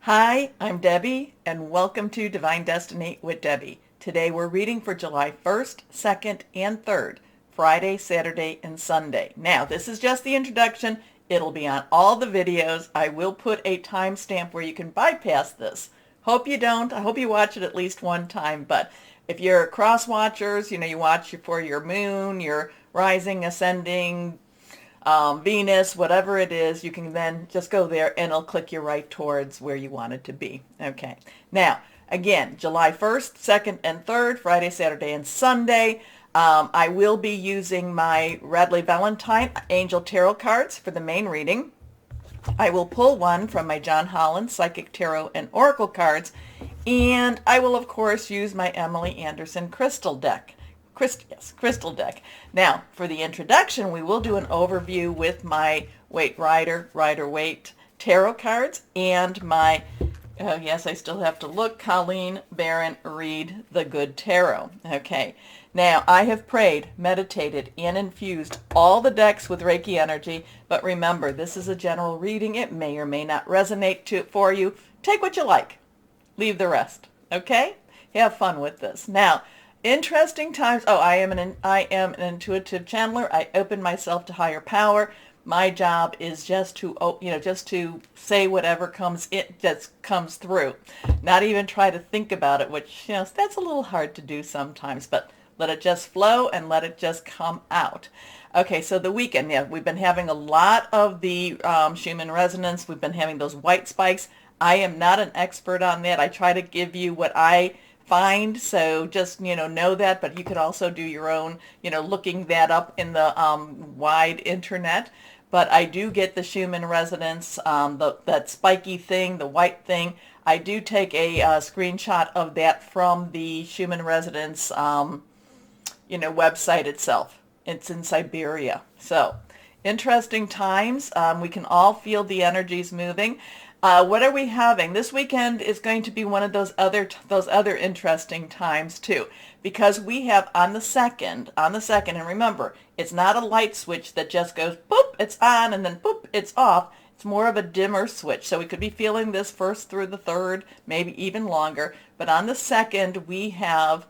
Hi, I'm Debbie, and welcome to Divine Destiny with Debbie. Today we're reading for July 1st, 2nd, and 3rd, Friday, Saturday, and Sunday. Now, this is just the introduction. It'll be on all the videos. I will put a timestamp where you can bypass this. Hope you don't. I hope you watch it at least one time, but if you're Crosswatchers, you watch for your moon, your rising, ascending, Venus, whatever it is, you can then just go there and it'll click you right towards where you want it to be. Okay. Now, again, July 1st, 2nd, and 3rd, Friday, Saturday, and Sunday. I will be using my Radley Valentine Angel Tarot cards for the main reading. I will pull one from my John Holland Psychic Tarot and Oracle cards, and I will, of course, use my Emily Anderson Crystal deck. Crystal deck. Now, for the introduction, we will do an overview with my Rider-Waite tarot cards and my, yes, I still have to look, Colleen Barron Reed the Good Tarot. Okay. Now, I have prayed, meditated, and infused all the decks with Reiki energy, but remember, this is a general reading. It may or may not resonate for you. Take what you like. Leave the rest. Okay? Have fun with this. Now, interesting times. Oh, I am an intuitive channeler. I open myself to higher power. My job is just to, just to say whatever comes through. Not even try to think about it, which, that's a little hard to do sometimes, but let it just flow and let it just come out. Okay, so the weekend, yeah, we've been having a lot of the Schumann resonance. We've been having those white spikes. I am not an expert on that. I try to give you what I find, so just know that, but you could also do your own looking that up in the wide internet. But I do get the Schumann resonance, that spiky thing, the white thing. I do take a screenshot of that from the Schumann resonance website itself. It's in Siberia. So interesting times. We can all feel the energies moving. What are we having? This weekend is going to be one of those other interesting times too, because we have on the second, and remember, it's not a light switch that just goes boop, it's on, and then boop, it's off. It's more of a dimmer switch. So we could be feeling this first through the third, maybe even longer. But on the second, we have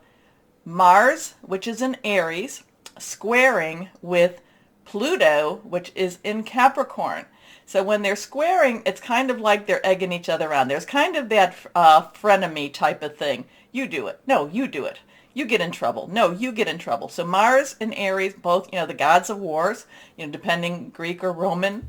Mars, which is in Aries, squaring with Pluto, which is in Capricorn. So when they're squaring, it's kind of like they're egging each other on. There's kind of that frenemy type of thing. You do it. No, you do it. You get in trouble. No, you get in trouble. So Mars and Aries, both, the gods of wars, depending Greek or Roman,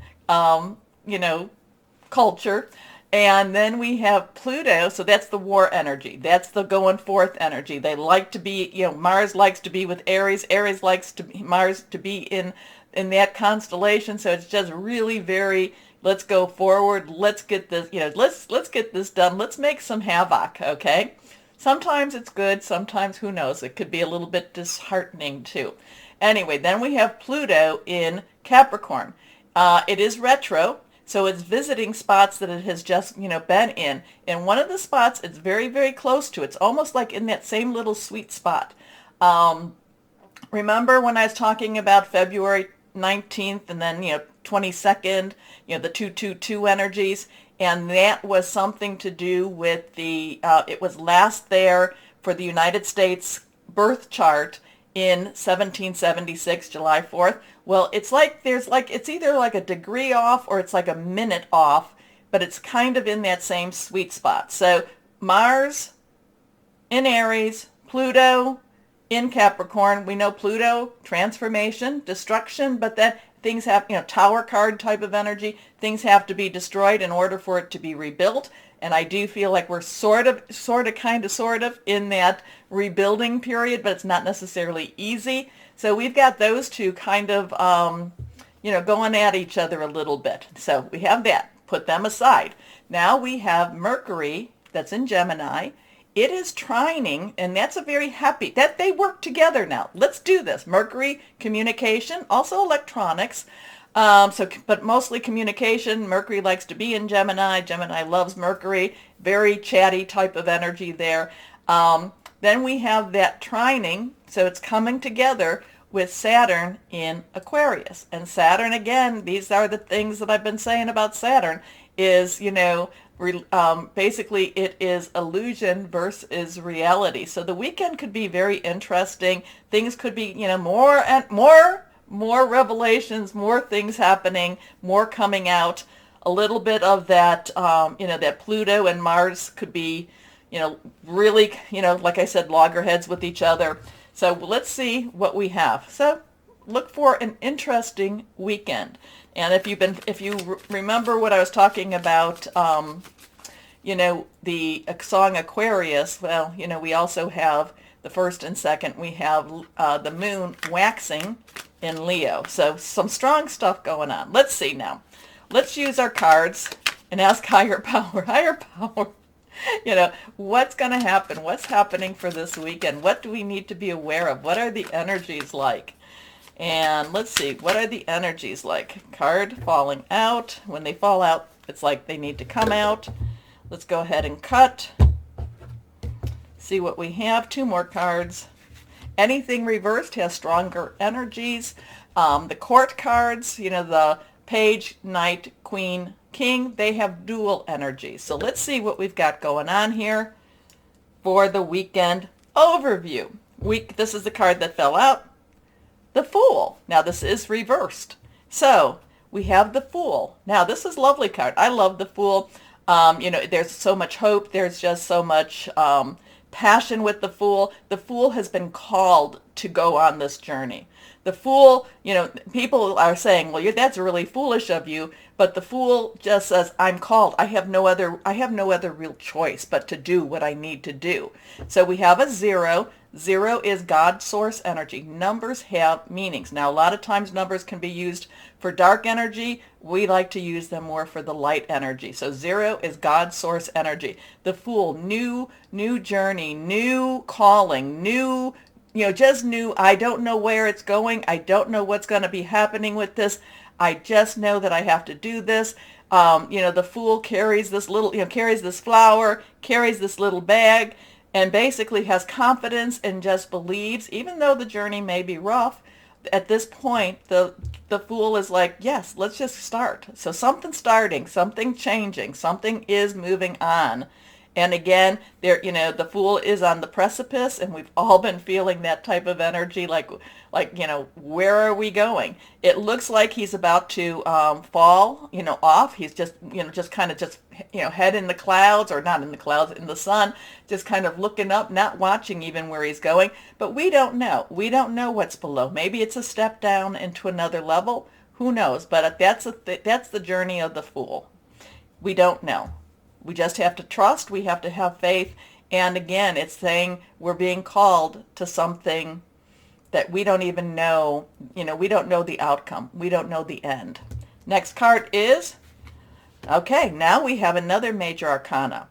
culture. And then we have Pluto, so that's the war energy. That's the going forth energy. They like to be, Mars likes to be with Aries. Aries likes Mars to be in that constellation. So it's just really very, let's go forward. Let's get this, let's get this done. Let's make some havoc, okay? Sometimes it's good. Sometimes, who knows? It could be a little bit disheartening too. Anyway, then we have Pluto in Capricorn. It is retro. So it's visiting spots that it has just, been in. And one of the spots it's very, very close to. It's almost like in that same little sweet spot. Remember when I was talking about February 19th and then, 22nd, the 222 energies? And that was something to do with the, it was last there for the United States birth chart in 1776, July 4th. Well, it's like it's either like a degree off or it's like a minute off, but it's kind of in that same sweet spot. So Mars in Aries, Pluto in Capricorn. We know Pluto, transformation, destruction, but then things have, tower card type of energy. Things have to be destroyed in order for it to be rebuilt. And I do feel like we're sort of in that rebuilding period, but it's not necessarily easy. So we've got those two kind of, going at each other a little bit. So we have that. Put them aside. Now we have Mercury, that's in Gemini. It is trining, and that's a very happy, that they work together now. Let's do this. Mercury Communication, also electronics. But mostly communication. Mercury likes to be in Gemini. Gemini loves Mercury. Very chatty type of energy there. Then we have that trining, so it's coming together with Saturn in Aquarius. And Saturn, again, these are the things that I've been saying about Saturn, is, Basically, it is illusion versus reality. So the weekend could be very interesting. Things could be, more and more revelations, more things happening, more coming out. A little bit of that, that Pluto and Mars could be, really, like I said, loggerheads with each other. So let's see what we have. So look for an interesting weekend. And if you remember what I was talking about, the song Aquarius, well, we also have the first and second. We have the moon waxing in Leo. So some strong stuff going on. Let's see now. Let's use our cards and ask higher power. Higher power. What's going to happen? What's happening for this weekend? What do we need to be aware of? What are the energies like? And let's see, what are the energies like? Card falling out. When they fall out, it's like they need to come out. Let's go ahead and cut. See what we have. 2 more cards. Anything reversed has stronger energies. The court cards, the page, knight, queen, king, they have dual energies. So let's see what we've got going on here for the weekend overview. This is the card that fell out. The Fool. Now this is reversed. So we have the Fool. Now this is a lovely card. I love the Fool. There's so much hope. There's just so much passion with the Fool. The Fool has been called to go on this journey. The Fool, people are saying, well, that's really foolish of you. But the Fool just says, I'm called. I have no other real choice but to do what I need to do. So we have a 0. 0 is God source energy. Numbers have meanings. Now, a lot of times numbers can be used for dark energy. We like to use them more for the light energy. So 0 is God source energy. The Fool, new journey, new calling, new, just new. I don't know where it's going. I don't know what's going to be happening with this. I just know that I have to do this. The Fool carries this little, carries this flower, carries this little bag, and basically has confidence and just believes, even though the journey may be rough, at this point, the Fool is like, yes, let's just start. So something's starting, something changing, something is moving on. And again, the Fool is on the precipice, and we've all been feeling that type of energy, like, where are we going? It looks like he's about to fall, off. He's just head in the clouds, or not in the clouds, in the sun, just kind of looking up, not watching even where he's going. But we don't know. We don't know what's below. Maybe it's a step down into another level. Who knows? But that's the journey of the Fool. We don't know. We just have to trust. We have to have faith. And again, it's saying we're being called to something that we don't even know. We don't know the outcome. We don't know the end. Next card is, okay, now we have another major arcana.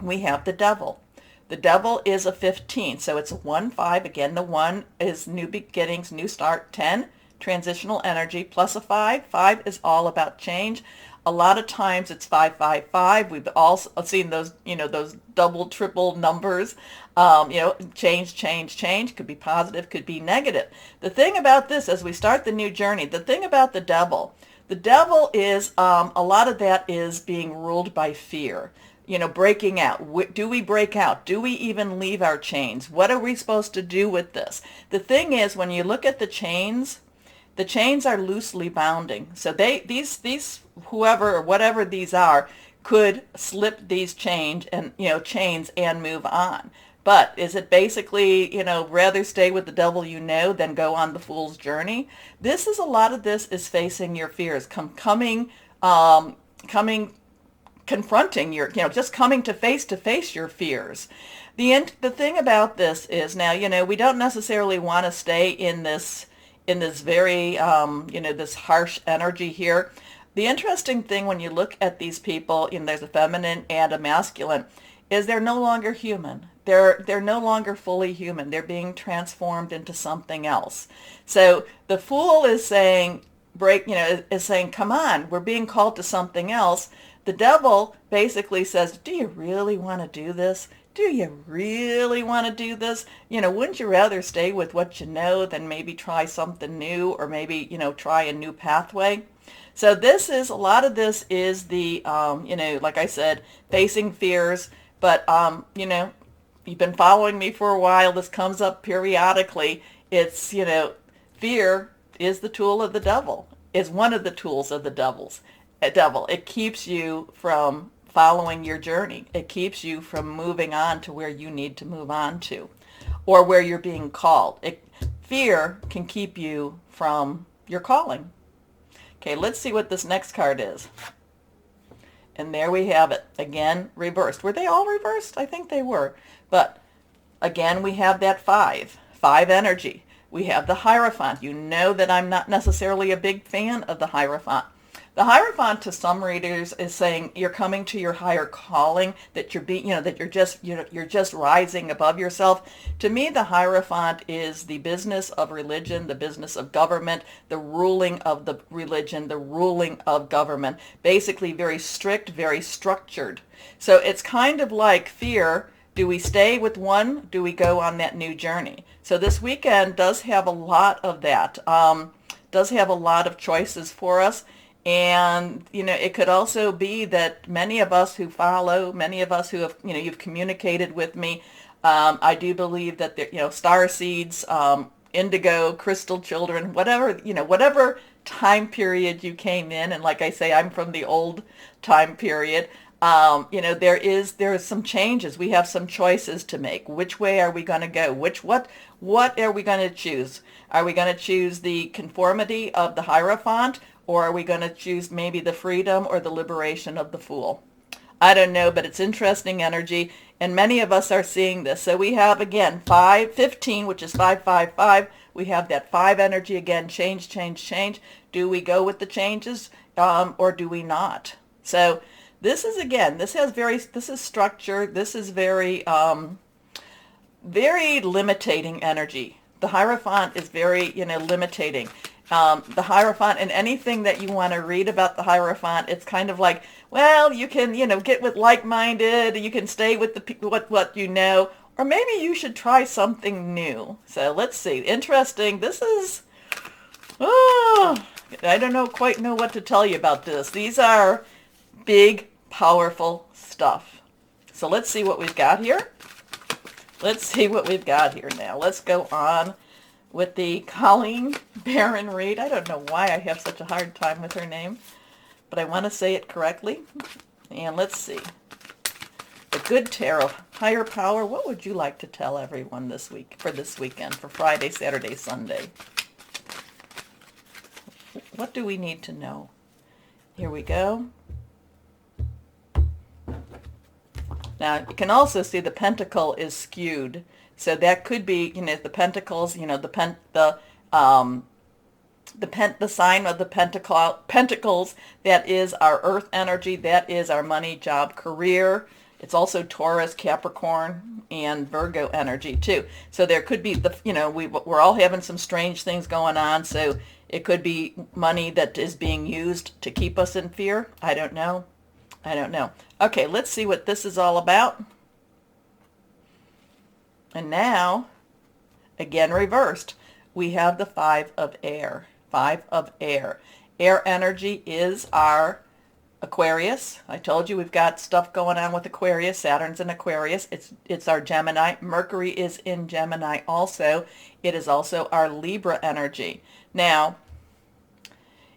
We have the Devil. The Devil is a 15, so it's a 1-5. Again, the 1 is new beginnings, new start. 10, transitional energy, plus a 5. 5 is all about change. A lot of times it's 555. We've all seen those, those double, triple numbers. Change. Could be positive, could be negative. The thing about this, as we start the new journey, the thing about the Devil is a lot of that is being ruled by fear. Breaking out. Do we break out? Do we even leave our chains? What are we supposed to do with this? The thing is, when you look at the chains are loosely bounding. So these whoever or whatever these are could slip these chains and move on. But is it basically, rather stay with the devil than go on the fool's journey? A lot of this is facing your fears, confronting your, just coming to face your fears. The thing about this is now, we don't necessarily want to stay in this very, this harsh energy here. The interesting thing when you look at these people, there's a feminine and a masculine, is they're no longer human. They're no longer fully human. They're being transformed into something else. So the Fool is saying, is saying, come on, we're being called to something else. The Devil basically says, do you really want to do this? Do you really want to do this? Wouldn't you rather stay with what you know than maybe try something new, or maybe, try a new pathway? So this is, a lot of this is the, like I said, facing fears. But, you've been following me for a while. This comes up periodically. It's, fear is the tool of the devil, is one of the tools of the devil. It keeps you from following your journey. It keeps you from moving on to where you need to move on to, or where you're being called. Fear can keep you from your calling. Okay, let's see what this next card is. And there we have it. Again, reversed. Were they all reversed? I think they were. But again, we have that 5 energy. We have the Hierophant. You know that I'm not necessarily a big fan of the Hierophant. The Hierophant, to some readers, is saying you're coming to your higher calling, that you're being, that you're just rising above yourself. To me, the Hierophant is the business of religion, the business of government, the ruling of the religion, the ruling of government. Basically, very strict, very structured. So it's kind of like fear. Do we stay with one? Do we go on that new journey? So this weekend does have a lot of that. Does have a lot of choices for us. And, it could also be that many of us who follow, many of us who have, you've communicated with me, I do believe that, star seeds, indigo, crystal children, whatever time period you came in. And like I say, I'm from the old time period. There is some changes. We have some choices to make. Which way are we going to go? What are we going to choose? Are we going to choose the conformity of the Hierophant? Or are we going to choose maybe the freedom or the liberation of the Fool? I don't know, but it's interesting energy, and many of us are seeing this. So we have, again, 15, which is 555. We have that 5 energy again, change, change, change. Do we go with the changes or do we not? So this is, again, this is structure. This is very, very limiting energy. The Hierophant is very, limiting. The Hierophant, and anything that you want to read about the Hierophant, it's kind of like, well, you can, get with like-minded, you can stay with what you know, or maybe you should try something new. So let's see. Interesting. This is, I don't quite know what to tell you about this. These are big, powerful stuff. So let's see what we've got here. Let's see what we've got here now. Let's go on with the Colleen Barron Reed. I don't know why I have such a hard time with her name, but I want to say it correctly. And let's see. The Good Tarot, Higher Power. What would you like to tell everyone this week, for this weekend, for Friday, Saturday, Sunday? What do we need to know? Here we go. Now, you can also see the pentacle is skewed. So that could be, the pentacles, the sign of the pentacles, that is our earth energy, that is our money, job, career. It's also Taurus, Capricorn, and Virgo energy too. So there could be, we're all having some strange things going on. So it could be money that is being used to keep us in fear. I don't know. Okay, let's see what this is all about. And now, again reversed, we have the 5 of air. 5 of air. Air energy is our Aquarius. I told you we've got stuff going on with Aquarius. Saturn's in Aquarius. It's our Gemini. Mercury is in Gemini also. It is also our Libra energy. Now,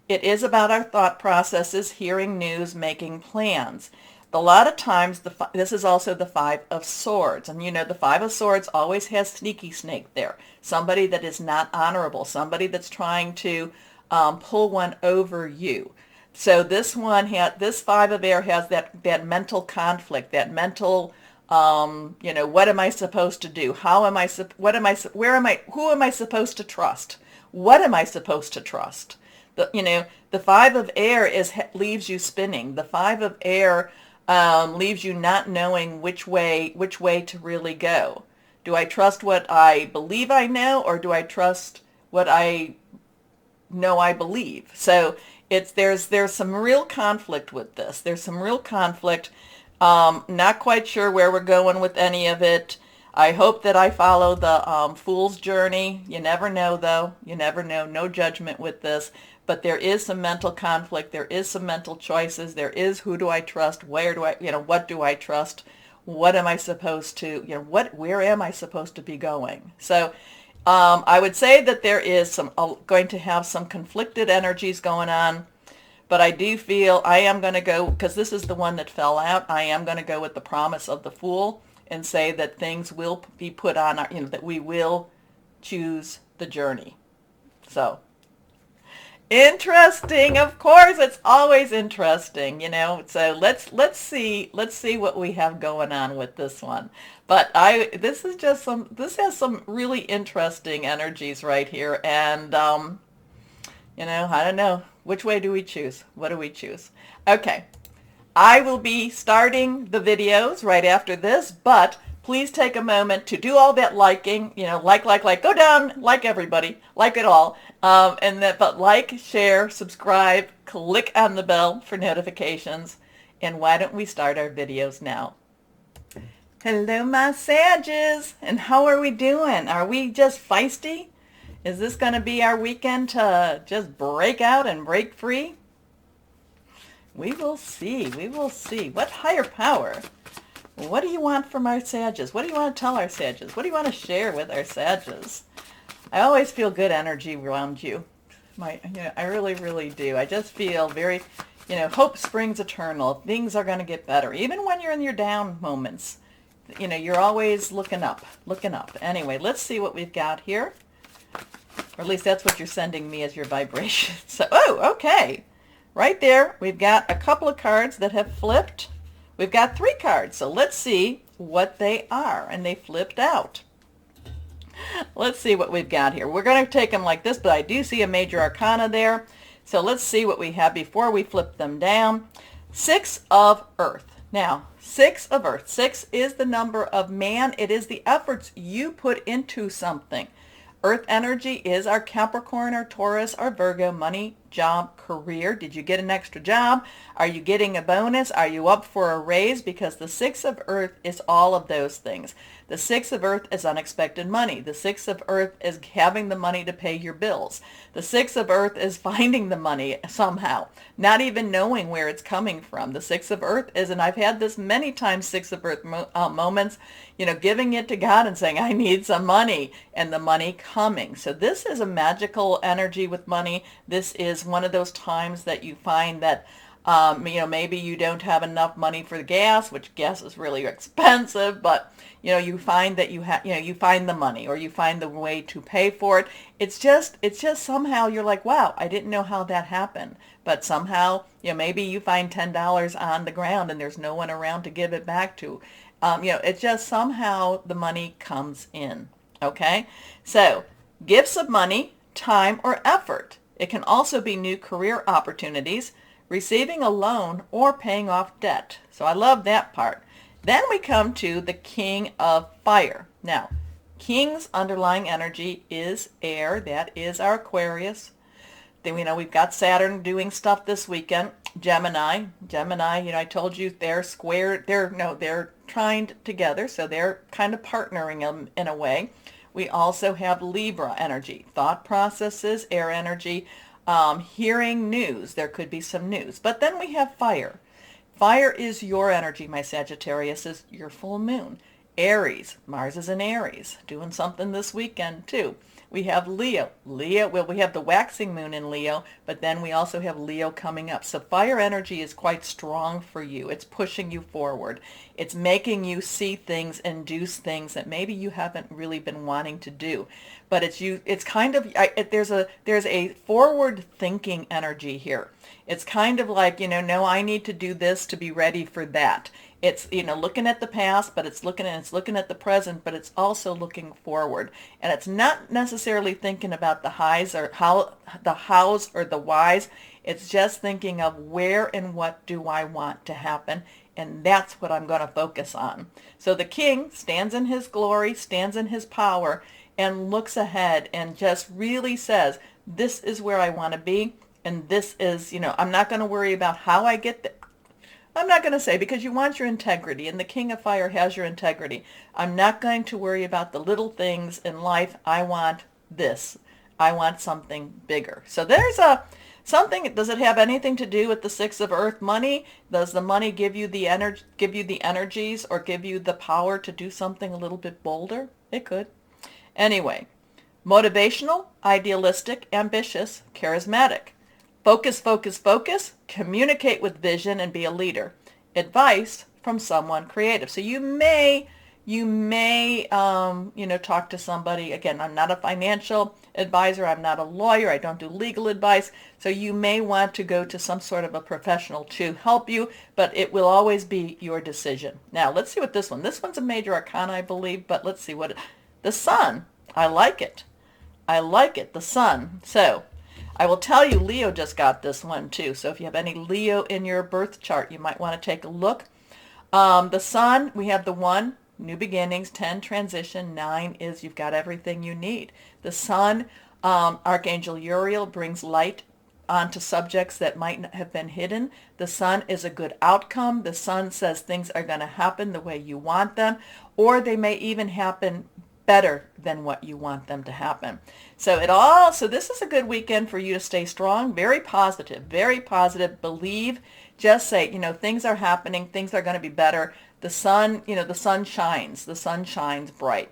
it is about our thought processes, hearing news, making plans. A lot of times, this is also the 5 of Swords. And the 5 of Swords always has sneaky snake there. Somebody that is not honorable. Somebody that's trying to pull one over you. So this 5 of air has that mental conflict, that mental, what am I supposed to do? Who am I supposed to trust? What am I supposed to trust? The 5 of air leaves you spinning. The 5 of air leaves you not knowing which way to really go. Do I trust what I believe I know, or do I trust what I know I believe? So there's some real conflict with this. There's some real conflict. Not quite sure where we're going with any of it. I hope that I follow the Fool's journey. You never know, though. You never know. No judgment with this. but there is some mental conflict. There is some mental choices. There is, who do I trust? Where do I, what do I trust? What am I supposed to, where am I supposed to be going? So I would say that there is going to have some conflicted energies going on, but I do feel I am going to go, because this is the one that fell out, I am going to go with the promise of the Fool and say that things will be put on, that we will choose the journey. So interesting, of course, it's always interesting, so let's see what we have going on with this one. But this has some really interesting energies right here, and I don't know, which way do we choose? What do we choose? Okay, I will be starting the videos right after this, but please take a moment to do all that liking, like, go down, like everybody, like it all. But like, share, subscribe, click on the bell for notifications. And why don't we start our videos now? Hello, my Sages, and how are we doing? Are we just feisty? Is this going to be our weekend to just break out and break free? We will see. We will see. What higher power? What do you want from our Sages? What do you want to tell our Sages? What do you want to share with our Sages? I always feel good energy around you. I really, really do. I just feel very, hope springs eternal. Things are going to get better. Even when you're in your down moments, you're always looking up, looking up. Anyway, let's see what we've got here. Or at least that's what you're sending me as your vibration. So, okay. Right there, we've got a couple of cards that have flipped. We've got 3 cards, so let's see what they are. And they flipped out. Let's see what we've got here. We're going to take them like this, but I do see a major arcana there. So let's see what we have before we flip them down. 6 of Earth. Now, 6 of Earth. 6 is the number of man. It is the efforts you put into something. Earth energy is our Capricorn, our Taurus, our Virgo, money, job, career. Did you get an extra job? Are you getting a bonus? Are you up for a raise? Because the 6 of Earth is all of those things. The 6 of Earth is unexpected money. The 6 of Earth is having the money to pay your bills. The 6 of Earth is finding the money somehow, not even knowing where it's coming from. The 6 of Earth is, and I've had this many times, 6 of Earth moments, giving it to God and saying, I need some money, and the money coming. So this is a magical energy with money. This is one of those times that you find that maybe you don't have enough money for the gas, which gas is really expensive, but you find that you find the money, or you find the way to pay for it. It's just somehow you're like, wow, I didn't know how that happened. But somehow, maybe you find $10 on the ground and there's no one around to give it back to. It's just somehow the money comes in. Okay. So gifts of money, time, or effort. It can also be new career opportunities, receiving a loan, or paying off debt. So I love that part. Then we come to the King of Fire. Now, King's underlying energy is air. That is our Aquarius. Then we've got Saturn doing stuff this weekend. Gemini, I told you they're square. They're trined together, so they're kind of partnering them in a way. We also have Libra energy, thought processes, air energy, hearing news. There could be some news. But then we have fire. Fire is your energy, my Sagittarius, is your full moon. Aries, Mars is in Aries, doing something this weekend too. We have Leo. We have the waxing moon in Leo, but then we also have Leo coming up. So fire energy is quite strong for you. It's pushing you forward. It's making you see things and do things that maybe you haven't really been wanting to do. But it's kind of, there's a forward thinking energy here. It's kind of like, no, I need to do this to be ready for that. It's, looking at the past, but it's looking at the present, but it's also looking forward. And it's not necessarily thinking about the highs or the hows or the whys. It's just thinking of where and what do I want to happen. And that's what I'm going to focus on. So the king stands in his glory, stands in his power, and looks ahead and just really says, this is where I want to be. And this is, I'm not going to worry about how I get there. I'm not going to say, because you want your integrity, and the King of Fire has your integrity. I'm not going to worry about the little things in life. I want this. I want something bigger. So there's Something, does it have anything to do with the Six of Earth money? Does the money give you the energies or give you the power to do something a little bit bolder? It could. Anyway, motivational, idealistic, ambitious, charismatic. Focus, focus, focus. Communicate with vision and be a leader. Advice from someone creative. So you may talk to somebody. Again, I'm not a financial advisor. I'm not a lawyer. I don't do legal advice. So you may want to go to some sort of a professional to help you, but it will always be your decision. Now, let's see what this one's a major arcana, I believe, but let's see the sun. I like it. I like it. The sun. So I will tell you, Leo just got this one too. So if you have any Leo in your birth chart, you might want to take a look. The sun, we have the 1, new beginnings, 10, transition, 9 is you've got everything you need. The sun, Archangel Uriel brings light onto subjects that might not have been hidden. The sun is a good outcome. The sun says things are going to happen the way you want them, or they may even happen better than what you want them to happen. So this is a good weekend for you to stay strong, very positive, believe, just say, things are happening, things are going to be better. The sun, the sun shines bright.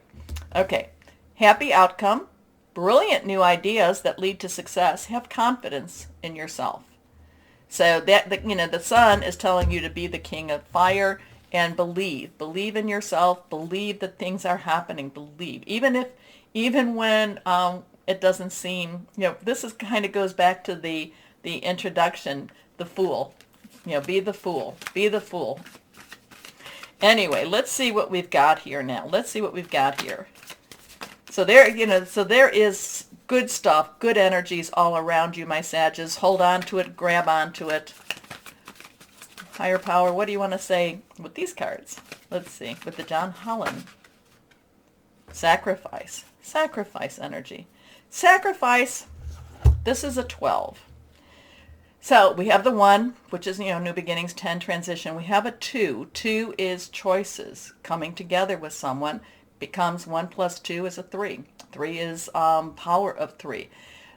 Okay, happy outcome, brilliant new ideas that lead to success. Have confidence in yourself. So the sun is telling you to be the king of fire and believe in yourself, believe that things are happening, believe, even when it doesn't seem, this is kind of goes back to the introduction, the fool, be the fool. Anyway, let's see what we've got here now. So there is good stuff, good energies all around you, my Sages. Hold on to it, grab onto it. Higher power, what do you want to say with these cards? Let's see, with the John Holland. Sacrifice energy. Sacrifice, this is a 12. So we have the 1, which is, new beginnings, 10, transition. We have a 2. 2 is choices. Coming together with someone becomes 1 plus 2 is a 3. 3 is power of 3.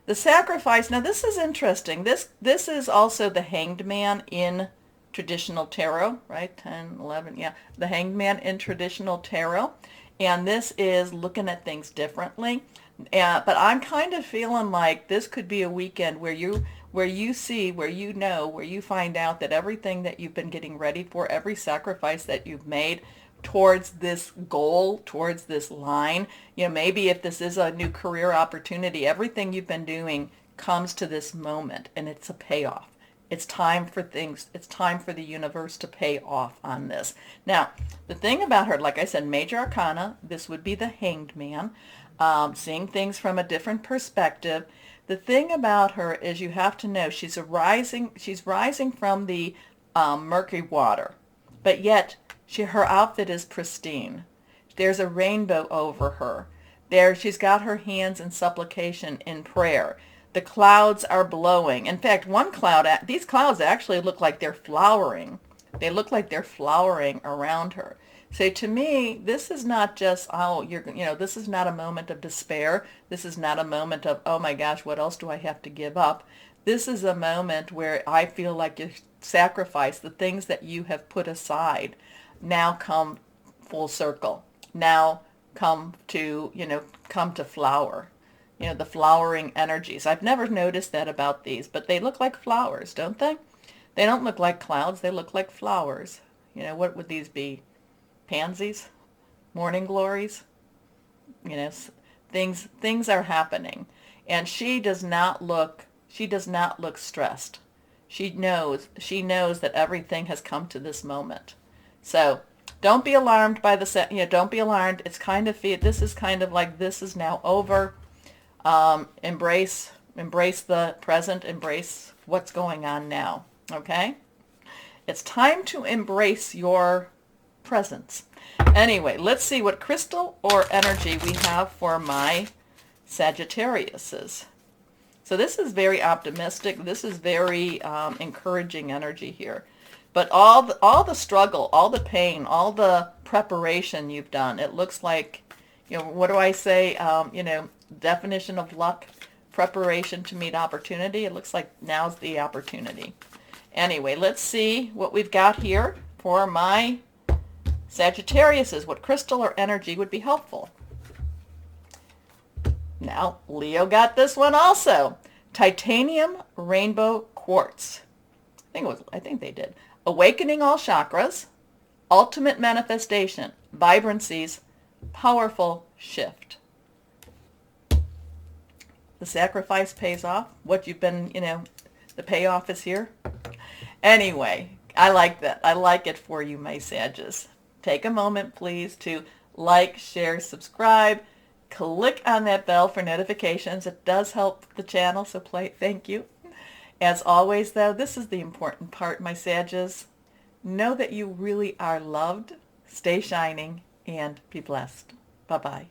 The sacrifice, now this is interesting. This is also the Hanged Man in traditional tarot, right? 10, 11, yeah. The Hanged Man in traditional tarot. And this is looking at things differently. But I'm kind of feeling like this could be a weekend where you find out that everything that you've been getting ready for, every sacrifice that you've made towards this goal, towards this line, maybe if this is a new career opportunity, everything you've been doing comes to this moment and it's a payoff. It's time for the universe to pay off on this. Now, the thing about her, like I said, major arcana, this would be the Hanged Man, seeing things from a different perspective. The thing about her is you have to know she's rising from the Mercury water, but yet her outfit is pristine. There's a rainbow over her. She's got her hands in supplication, in prayer. The clouds are blowing. In fact, these clouds actually look like they're flowering. They look like they're flowering around her. So to me, this is not just, this is not a moment of despair. This is not a moment of, oh my gosh, what else do I have to give up? This is a moment where I feel like you sacrifice the things that you have put aside now come full circle. Now come to flower. The flowering energies. I've never noticed that about these, but they look like flowers, don't they? They don't look like clouds. They look like flowers. What would these be? Pansies? Morning glories? Things are happening. And she does not look stressed. She knows that everything has come to this moment. So don't be alarmed by don't be alarmed. It's kind of, this is kind of like, this is now over. Embrace the present, embrace what's going on now, okay? It's time to embrace your presence. Anyway, let's see what crystal or energy we have for my Sagittariuses. So this is very optimistic. This is very encouraging energy here. But all the struggle, all the pain, all the preparation you've done, it looks like, what do I say, definition of luck, preparation to meet opportunity. It looks like now's the opportunity. Anyway, let's see what we've got here for my Sagittariuses. What crystal or energy would be helpful? Now, Leo got this one also. Titanium rainbow quartz. I think they did. Awakening all chakras, ultimate manifestation, vibrancies, powerful shift. The sacrifice pays off. What you've been, the payoff is here. Anyway, I like that. I like it for you, my Sages. Take a moment, please, to like, share, subscribe. Click on that bell for notifications. It does help the channel, so thank you. As always, though, this is the important part, my Sages. Know that you really are loved. Stay shining and be blessed. Bye-bye.